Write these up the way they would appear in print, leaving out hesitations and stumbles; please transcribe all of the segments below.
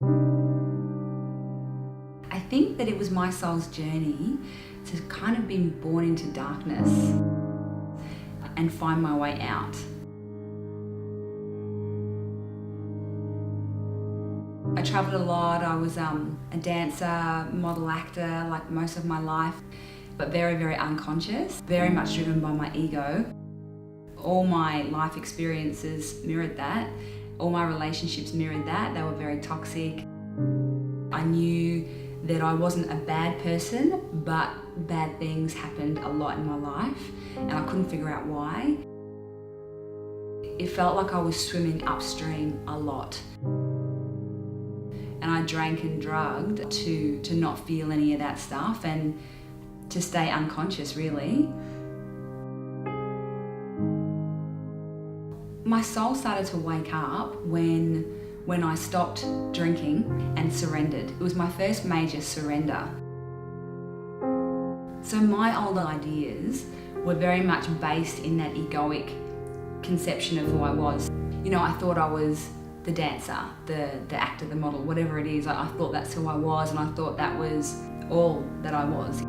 I think that it was my soul's journey to kind of being born into darkness and find my way out. I travelled a lot. I was a dancer, model, actor, like most of my life, but very, very unconscious, very much driven by my ego. All my life experiences mirrored that. All my relationships mirrored that. They were very toxic. I knew that I wasn't a bad person, but bad things happened a lot in my life, and I couldn't figure out why. It felt like I was swimming upstream a lot. And I drank and drugged to not feel any of that stuff and to stay unconscious, really. My soul started to wake up when I stopped drinking and surrendered. It was my first major surrender. So my old ideas were very much based in that egoic conception of who I was. You know, I thought I was the dancer, the actor, the model, whatever it is. I thought that's who I was, and I thought that was all that I was.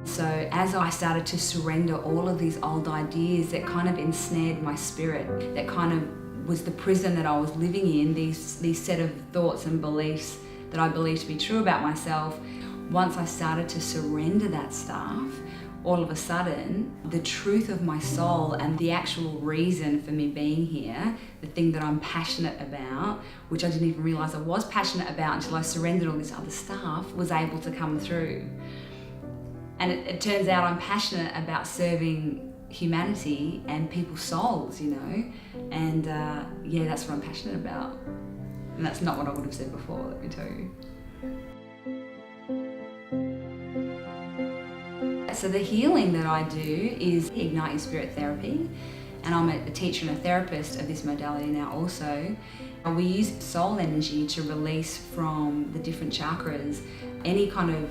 So as I started to surrender all of these old ideas that kind of ensnared my spirit, that kind of was the prison that I was living in, these set of thoughts and beliefs that I believed to be true about myself, once I started to surrender that stuff, all of a sudden, the truth of my soul and the actual reason for me being here, the thing that I'm passionate about, which I didn't even realise I was passionate about until I surrendered all this other stuff, was able to come through. And it turns out I'm passionate about serving humanity and people's souls, you know, and yeah, that's what I'm passionate about. And that's not what I would have said before, let me tell you. So the healing that I do is Ignite Your Spirit therapy, and I'm a teacher and a therapist of this modality now also. We use soul energy to release from the different chakras any kind of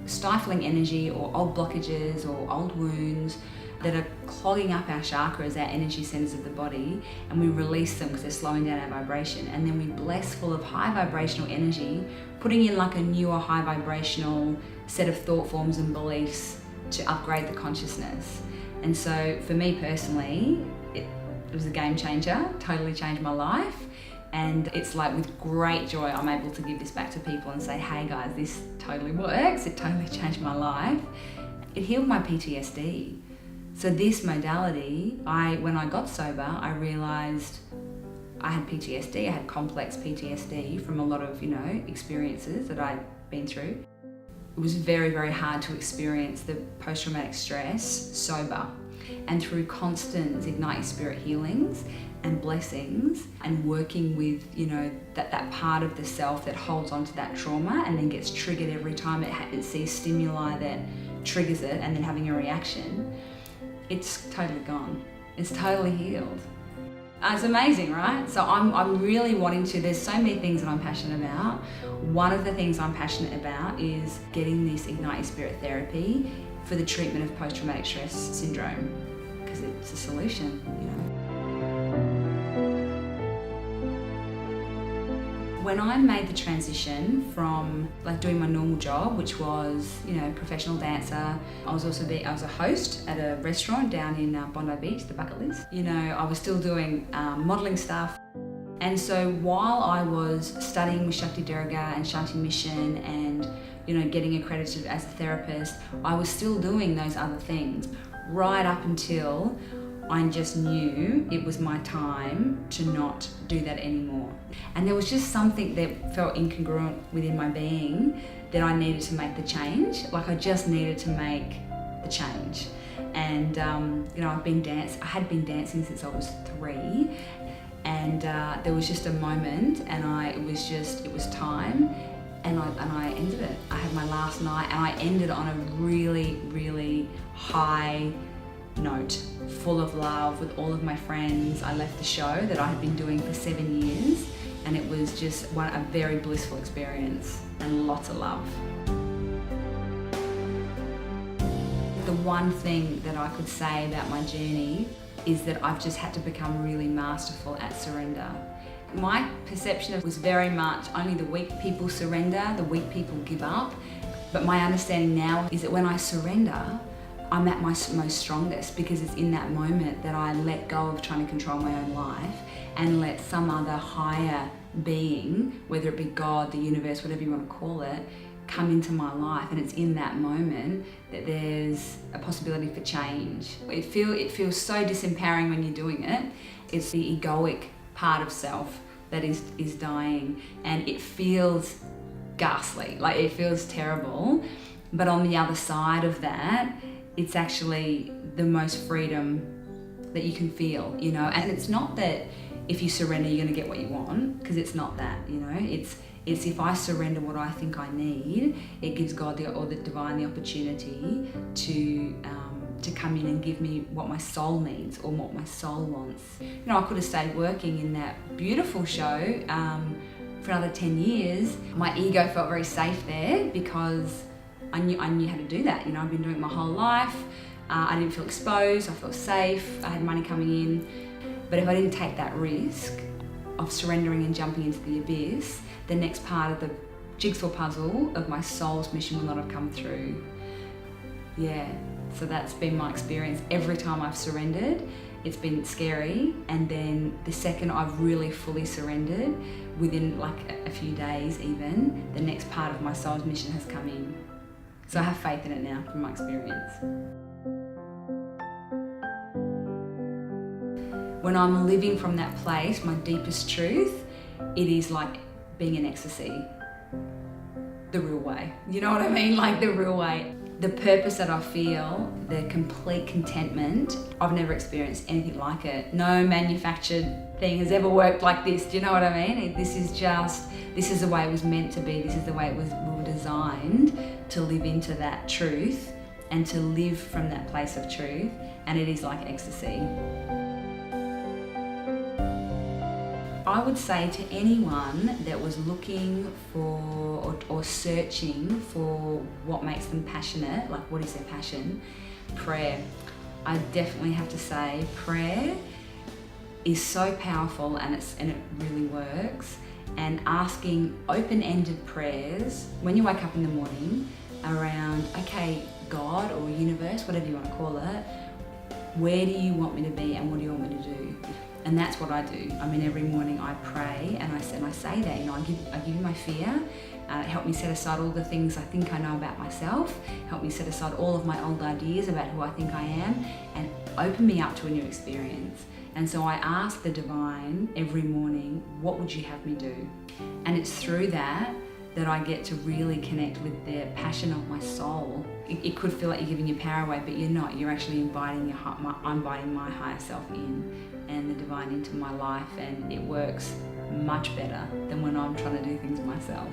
stifling energy or old blockages or old wounds that are clogging up our chakras, our energy centers of the body, and we release them because they're slowing down our vibration. And then we bless full of high vibrational energy, putting in like a newer high vibrational set of thought forms and beliefs to upgrade the consciousness. And so for me personally, it was a game changer, totally changed my life. And it's like with great joy, I'm able to give this back to people and say, hey guys, this totally works. It totally changed my life. It healed my PTSD. So this modality, when I got sober, I realized I had PTSD. I had complex PTSD from a lot of, experiences that I'd been through. It was very, very hard to experience the post-traumatic stress sober. And through constant Ignite Your Spirit healings and blessings and working with, that part of the self that holds on to that trauma and then gets triggered every time it sees stimuli that triggers it and then having a reaction, it's totally gone. It's totally healed. It's amazing, right? So I'm really wanting to, there's so many things that I'm passionate about. One of the things I'm passionate about is getting this Ignite Your Spirit therapy for the treatment of post-traumatic stress syndrome, because it's a solution, When I made the transition from doing my normal job, which was, professional dancer, I was a host at a restaurant down in Bondi Beach, the Bucket List. I was still doing modelling stuff. And so while I was studying with Shakti Durga and Shanti Mission and, getting accredited as a therapist, I was still doing those other things right up until I just knew it was my time to not do that anymore. And there was just something that felt incongruent within my being that I needed to make the change. I just needed to make the change. And, I had been dancing since I was 3. And there was just a moment and it was time. And I ended it. I had my last night and I ended on a really, really high note, full of love with all of my friends. I left the show that I had been doing for 7 years and it was just a very blissful experience and lots of love. The one thing that I could say about my journey is that I've just had to become really masterful at surrender. My perception was very much only the weak people surrender, the weak people give up. But my understanding now is that when I surrender, I'm at my most strongest, because it's in that moment that I let go of trying to control my own life and let some other higher being, whether it be God, the universe, whatever you want to call it, come into my life. And it's in that moment that there's a possibility for change. It feels so disempowering when you're doing it. It's the egoic part of self that is dying, and it feels ghastly, like it feels terrible. But on the other side of that, it's actually the most freedom that you can feel, you know. And it's not that if you surrender you're going to get what you want, because it's not that, you know. It's if I surrender what I think I need, it gives God or the divine the opportunity to come in and give me what my soul needs or what my soul wants. You know, I could have stayed working in that beautiful show for another 10 years. My ego felt very safe there because I knew how to do that. You know, I've been doing it my whole life. I didn't feel exposed, I felt safe, I had money coming in. But if I didn't take that risk of surrendering and jumping into the abyss, the next part of the jigsaw puzzle of my soul's mission will not have come through. Yeah, so that's been my experience. Every time I've surrendered, it's been scary, and then the second I've really fully surrendered, within like a few days even, the next part of my soul's mission has come in. So I have faith in it now from my experience. When I'm living from that place, my deepest truth, it is like being in ecstasy. The real way. You know what I mean? Like the real way. The purpose that I feel, the complete contentment, I've never experienced anything like it. No manufactured thing has ever worked like this. Do you know what I mean? This is the way it was meant to be. This is the way we were designed to live into that truth and to live from that place of truth. And it is like ecstasy. I would say to anyone that was looking for or searching for what makes them passionate, like what is their passion, prayer. I definitely have to say prayer is so powerful, and it really works. And asking open-ended prayers when you wake up in the morning around, okay, God or universe, whatever you want to call it, where do you want me to be and what do you want me to do? And that's what I do. I mean, every morning I pray and I say that, you know, I give you my fear, help me set aside all the things I think I know about myself, help me set aside all of my old ideas about who I think I am, and open me up to a new experience. And so I ask the divine every morning, what would you have me do? And it's through that I get to really connect with the passion of my soul. It could feel like you're giving your power away, but you're not. You're actually inviting my higher self in and the divine into my life, and it works much better than when I'm trying to do things myself.